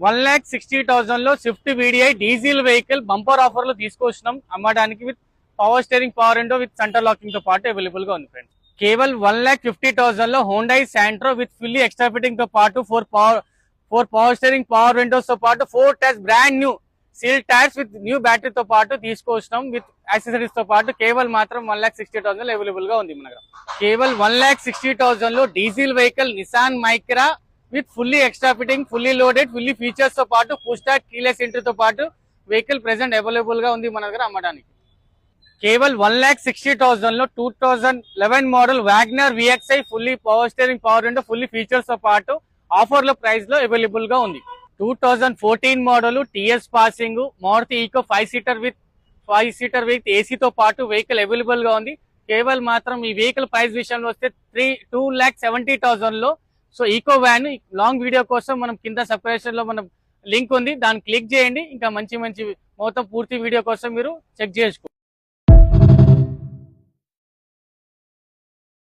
1,60,000 లో Swift VDI diesel vehicle bumper offer లో తీసుకొచ్చినాం అమ్మడానికి with power steering, power window with centre locking తో పాటు అవైలబుల్ గా ఉంది ఫ్రెండ్స్. కేవలం 1,50,000 లో Hyundai Santro with fully extra fitting తో పాటు four power steering, power Windows తో పాటు 4 tyres brand new seal tyres with new battery తో పాటు తీసుకొచ్చినాం విత్ యాక్సెసరీస్ తో పాటు. కేవలం మాత్రం 1,60,000 అవైలబుల్ గా ఉంది మన దగ్గర. కేవలం 1,60,000 లో diesel vehicle Nissan Micra with fully extra fitting, fully loaded, fully features తో పాటు పుష్ స్టార్ట్ కీలెస్ ఎంట్రీ తో పాటు వెహికల్ ప్రెసెంట్ అవైలబుల్ గా ఉంది మన దగ్గర అమ్మడానికి. కేవలం 1,60,000 లో 2011 model Wagon R VXI fully power steering, power window, fully features తో పాటు ఆఫర్ లో ప్రైస్ లో అవైలబుల్ గా ఉంది. 2014 model TS passing Maruti Eeco 5 seater with AC తో పాటు వెహికల్ అవైలబుల్ గా ఉంది. కేవలం మాత్రం ఈ వెహికల్ ప్రైస్ విషయంలో వస్తే 2,70,000 లో. So Eeco van long video కోసం మనం కింద సబ్స్క్రిప్షన్ లో మనం లింక్ ఉంది, దాన్ని క్లిక్ చేయండి. ఇంకా మంచి మొత్తం పూర్తి వీడియో కోసం మీరు చెక్ చేసుకోండి.